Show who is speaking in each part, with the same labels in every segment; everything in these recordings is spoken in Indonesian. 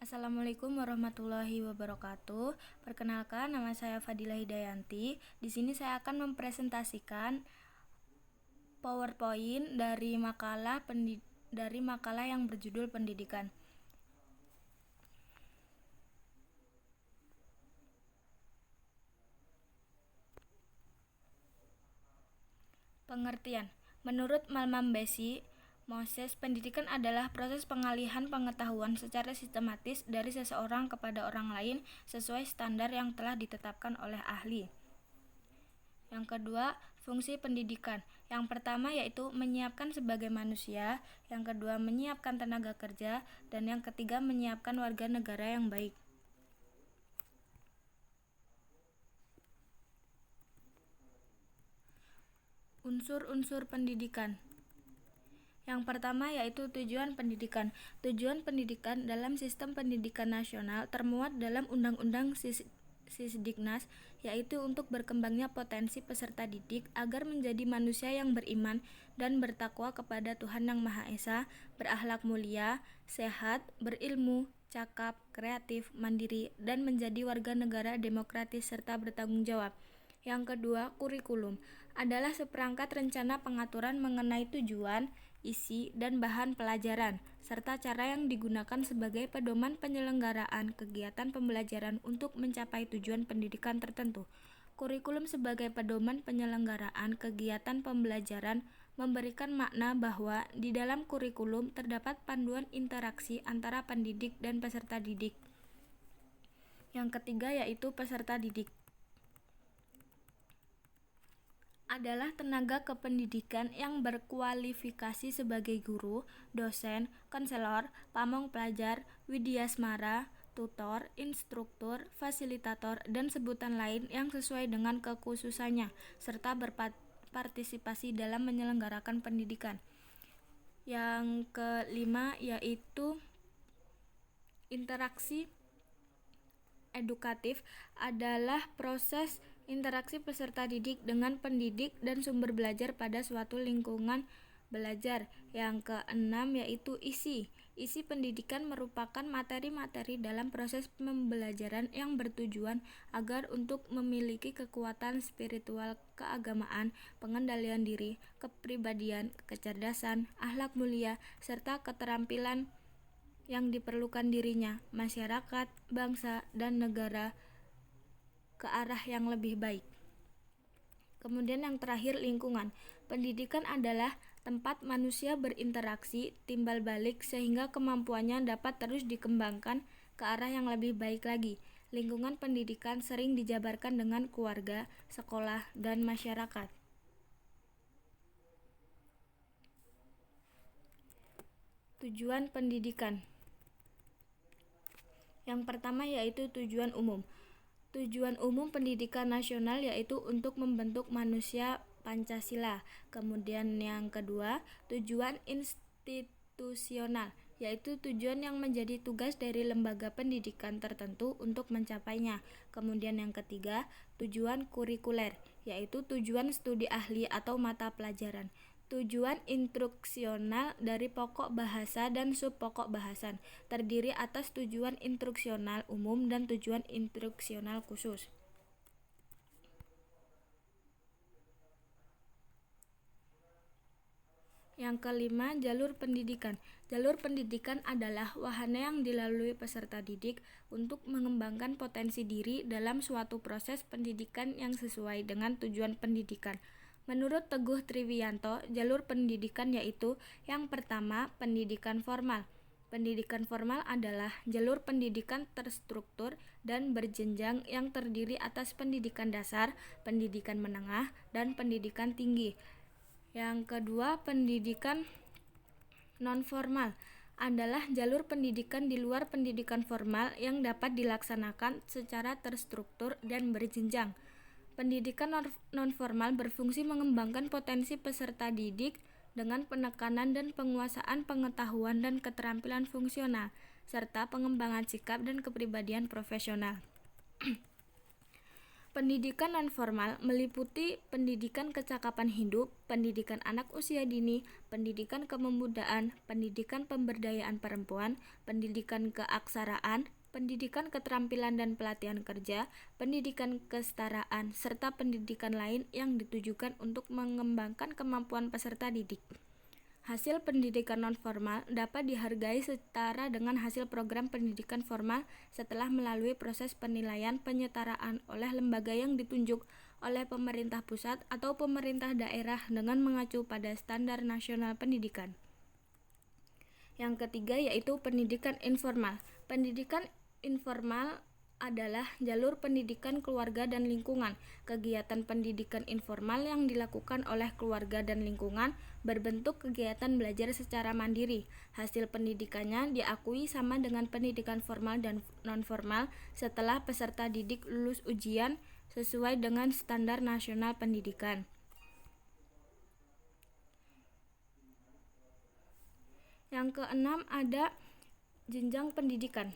Speaker 1: Assalamualaikum warahmatullahi wabarakatuh. Perkenalkan, nama saya Fadilah Hidayanti. Di sini saya akan mempresentasikan PowerPoint dari makalah yang berjudul Pendidikan. Pengertian. Menurut Malmambesi Moses, pendidikan adalah proses pengalihan pengetahuan secara sistematis dari seseorang kepada orang lain sesuai standar yang telah ditetapkan oleh ahli. Yang kedua, fungsi pendidikan. Yang pertama yaitu menyiapkan sebagai manusia, yang kedua menyiapkan tenaga kerja, dan yang ketiga menyiapkan warga negara yang baik. Unsur-unsur pendidikan. Yang pertama yaitu tujuan pendidikan. Tujuan pendidikan dalam sistem pendidikan nasional termuat dalam Undang-Undang Sisdiknas, yaitu untuk berkembangnya potensi peserta didik agar menjadi manusia yang beriman dan bertakwa kepada Tuhan Yang Maha Esa, berakhlak mulia, sehat, berilmu, cakap, kreatif, mandiri, dan menjadi warga negara demokratis serta bertanggung jawab. Yang kedua, kurikulum adalah seperangkat rencana pengaturan mengenai tujuan, isi, dan bahan pelajaran, serta cara yang digunakan sebagai pedoman penyelenggaraan kegiatan pembelajaran untuk mencapai tujuan pendidikan tertentu. Kurikulum sebagai pedoman penyelenggaraan kegiatan pembelajaran memberikan makna bahwa di dalam kurikulum terdapat panduan interaksi antara pendidik dan peserta didik. Yang ketiga yaitu peserta didik adalah tenaga kependidikan yang berkualifikasi sebagai guru, dosen, konselor, pamong pelajar, widyasmara, tutor, instruktur, fasilitator, dan sebutan lain yang sesuai dengan kekhususannya, serta berpartisipasi dalam menyelenggarakan pendidikan. Yang kelima yaitu interaksi edukatif adalah proses interaksi peserta didik dengan pendidik dan sumber belajar pada suatu lingkungan belajar. Yang keenam yaitu isi. Isi pendidikan merupakan materi-materi dalam proses pembelajaran yang bertujuan agar untuk memiliki kekuatan spiritual keagamaan, pengendalian diri, kepribadian, kecerdasan, akhlak mulia, serta keterampilan yang diperlukan dirinya, masyarakat, bangsa, dan negara ke arah yang lebih baik. Kemudian yang terakhir, lingkungan. Pendidikan adalah tempat manusia berinteraksi, timbal balik sehingga kemampuannya dapat terus dikembangkan ke arah yang lebih baik lagi. Lingkungan pendidikan sering dijabarkan dengan keluarga, sekolah, dan masyarakat. Tujuan pendidikan. Yang pertama yaitu tujuan umum. Tujuan umum pendidikan nasional yaitu untuk membentuk manusia Pancasila. Kemudian yang kedua, tujuan institusional, yaitu tujuan yang menjadi tugas dari lembaga pendidikan tertentu untuk mencapainya. Kemudian yang ketiga, tujuan kurikuler, yaitu tujuan studi ahli atau mata pelajaran. Tujuan instruksional dari pokok bahasa dan subpokok bahasan, terdiri atas tujuan instruksional umum dan tujuan instruksional khusus. Yang kelima, jalur pendidikan. Jalur pendidikan adalah wahana yang dilalui peserta didik untuk mengembangkan potensi diri dalam suatu proses pendidikan yang sesuai dengan tujuan pendidikan. Menurut Teguh Triwiyanto, jalur pendidikan yaitu yang pertama, pendidikan formal. Pendidikan formal adalah jalur pendidikan terstruktur dan berjenjang yang terdiri atas pendidikan dasar, pendidikan menengah, dan pendidikan tinggi. Yang kedua, pendidikan non-formal adalah jalur pendidikan di luar pendidikan formal yang dapat dilaksanakan secara terstruktur dan berjenjang. Pendidikan non-formal berfungsi mengembangkan potensi peserta didik dengan penekanan dan penguasaan pengetahuan dan keterampilan fungsional, serta pengembangan sikap dan kepribadian profesional. Pendidikan nonformal meliputi pendidikan kecakapan hidup, pendidikan anak usia dini, pendidikan kepemudaan, pendidikan pemberdayaan perempuan, pendidikan keaksaraan, pendidikan keterampilan dan pelatihan kerja, pendidikan kesetaraan, serta pendidikan lain yang ditujukan untuk mengembangkan kemampuan peserta didik. Hasil pendidikan nonformal dapat dihargai setara dengan hasil program pendidikan formal setelah melalui proses penilaian penyetaraan oleh lembaga yang ditunjuk oleh pemerintah pusat atau pemerintah daerah dengan mengacu pada standar nasional pendidikan. Yang ketiga yaitu pendidikan informal. Pendidikan informal adalah jalur pendidikan keluarga dan lingkungan. Kegiatan pendidikan informal yang dilakukan oleh keluarga dan lingkungan berbentuk kegiatan belajar secara mandiri. Hasil pendidikannya diakui sama dengan pendidikan formal dan non-formal setelah peserta didik lulus ujian sesuai dengan standar nasional pendidikan. Yang keenam ada jenjang pendidikan.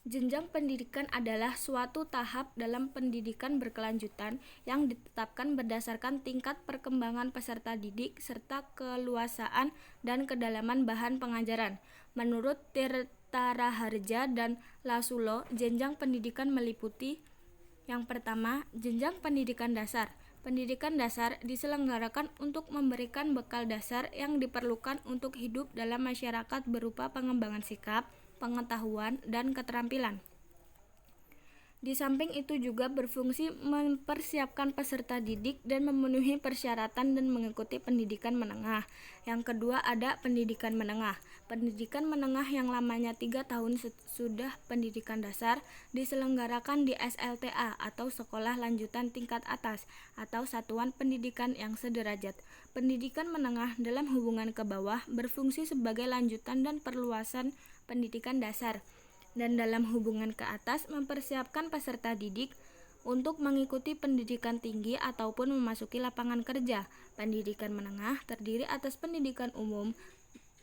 Speaker 1: Jenjang pendidikan adalah suatu tahap dalam pendidikan berkelanjutan yang ditetapkan berdasarkan tingkat perkembangan peserta didik serta keluasaan dan kedalaman bahan pengajaran. Menurut Tirta Raharja dan Lasulo, jenjang pendidikan meliputi yang pertama, jenjang pendidikan dasar. Pendidikan dasar diselenggarakan untuk memberikan bekal dasar yang diperlukan untuk hidup dalam masyarakat berupa pengembangan sikap, pengetahuan, dan keterampilan. Di samping itu juga berfungsi mempersiapkan peserta didik dan memenuhi persyaratan dan mengikuti pendidikan menengah. Yang kedua ada pendidikan menengah. Pendidikan menengah yang lamanya 3 tahun sudah pendidikan dasar diselenggarakan di SLTA atau Sekolah Lanjutan Tingkat Atas atau Satuan Pendidikan yang Sederajat. Pendidikan menengah dalam hubungan ke bawah berfungsi sebagai lanjutan dan perluasan pendidikan dasar, dan dalam hubungan ke atas mempersiapkan peserta didik untuk mengikuti pendidikan tinggi ataupun memasuki lapangan kerja. Pendidikan menengah terdiri atas pendidikan umum,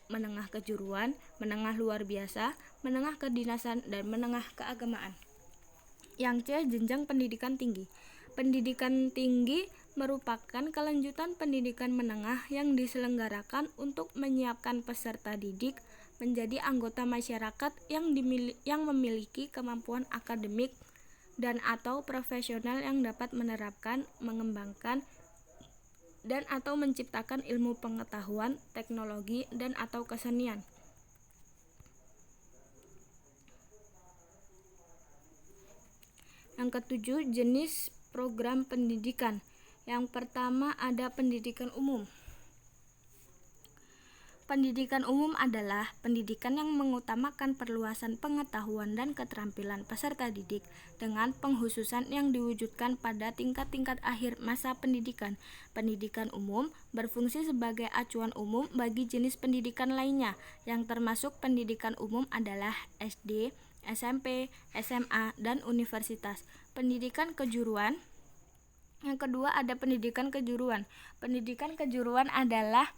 Speaker 1: menengah kejuruan, menengah luar biasa, menengah kedinasan, dan menengah keagamaan. Yang C, jenjang pendidikan tinggi. Pendidikan tinggi merupakan kelanjutan pendidikan menengah yang diselenggarakan untuk menyiapkan peserta didik menjadi anggota masyarakat yang memiliki kemampuan akademik dan atau profesional yang dapat menerapkan, mengembangkan, dan atau menciptakan ilmu pengetahuan, teknologi, dan atau kesenian. Yang ketujuh, jenis program pendidikan. Yang pertama ada pendidikan umum. Pendidikan umum adalah pendidikan yang mengutamakan perluasan pengetahuan dan keterampilan peserta didik dengan pengkhususan yang diwujudkan pada tingkat-tingkat akhir masa pendidikan. Pendidikan umum berfungsi sebagai acuan umum bagi jenis pendidikan lainnya, yang termasuk pendidikan umum adalah SD, SMP, SMA, dan universitas. Pendidikan kejuruan. Yang kedua ada pendidikan kejuruan. Pendidikan kejuruan adalah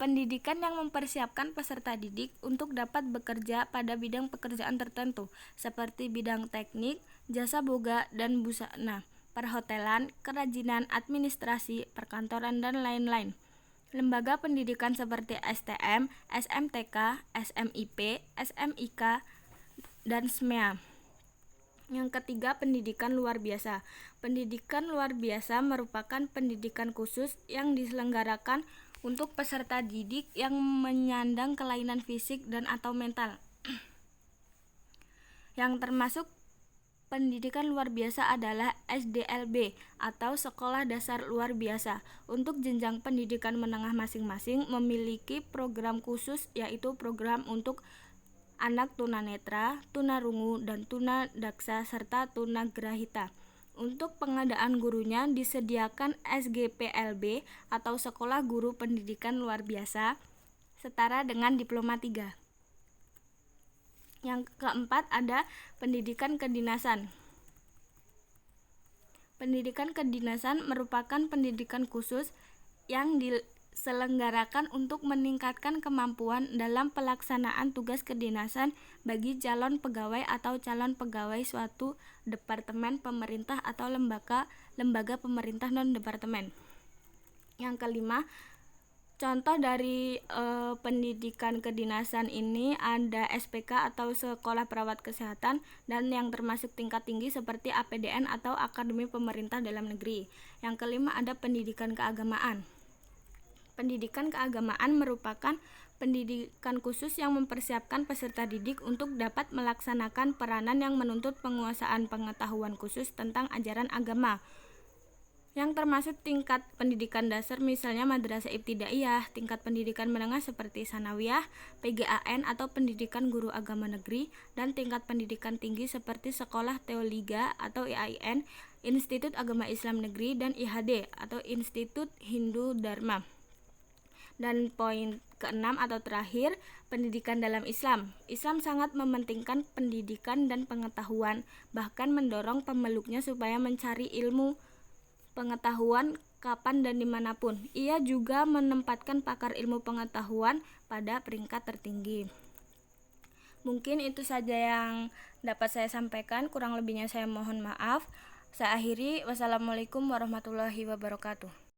Speaker 1: pendidikan yang mempersiapkan peserta didik untuk dapat bekerja pada bidang pekerjaan tertentu, seperti bidang teknik, jasa boga dan busana, perhotelan, kerajinan, administrasi, perkantoran, dan lain-lain. Lembaga pendidikan seperti STM, SMTK, SMIP, SMIK, dan SMEA. Yang ketiga, pendidikan luar biasa. Pendidikan luar biasa merupakan pendidikan khusus yang diselenggarakan untuk peserta didik yang menyandang kelainan fisik dan atau mental. Yang termasuk pendidikan luar biasa adalah SDLB atau Sekolah Dasar Luar Biasa. Untuk jenjang pendidikan menengah masing-masing memiliki program khusus, yaitu program untuk anak tunanetra, tunarungu, dan tunadaksa serta tunagrahita. Untuk pengadaan gurunya disediakan SGPLB atau Sekolah Guru Pendidikan Luar Biasa setara dengan Diploma 3. Yang keempat ada pendidikan kedinasan. Pendidikan kedinasan merupakan pendidikan khusus yang diselenggarakan untuk meningkatkan kemampuan dalam pelaksanaan tugas kedinasan bagi calon pegawai atau calon pegawai suatu departemen pemerintah atau lembaga pemerintah non-departemen. Yang kelima, contoh dari pendidikan kedinasan ini ada SPK atau Sekolah Perawat Kesehatan, dan yang termasuk tingkat tinggi seperti APDN atau Akademi Pemerintah Dalam Negeri. Yang kelima ada pendidikan keagamaan. Pendidikan keagamaan merupakan pendidikan khusus yang mempersiapkan peserta didik untuk dapat melaksanakan peranan yang menuntut penguasaan pengetahuan khusus tentang ajaran agama, yang termasuk tingkat pendidikan dasar misalnya madrasah ibtidaiyah, tingkat pendidikan menengah seperti sanawiyah, PGAN atau pendidikan guru agama negeri, dan tingkat pendidikan tinggi seperti sekolah teologi atau IAIN, Institut Agama Islam Negeri, dan IHD atau Institut Hindu Dharma. Dan poin keenam atau terakhir, pendidikan dalam Islam. Islam sangat mementingkan pendidikan dan pengetahuan, bahkan mendorong pemeluknya supaya mencari ilmu pengetahuan kapan dan dimanapun. Ia juga menempatkan pakar ilmu pengetahuan pada peringkat tertinggi. Mungkin itu saja yang dapat saya sampaikan, kurang lebihnya saya mohon maaf. Saya akhiri, wassalamualaikum warahmatullahi wabarakatuh.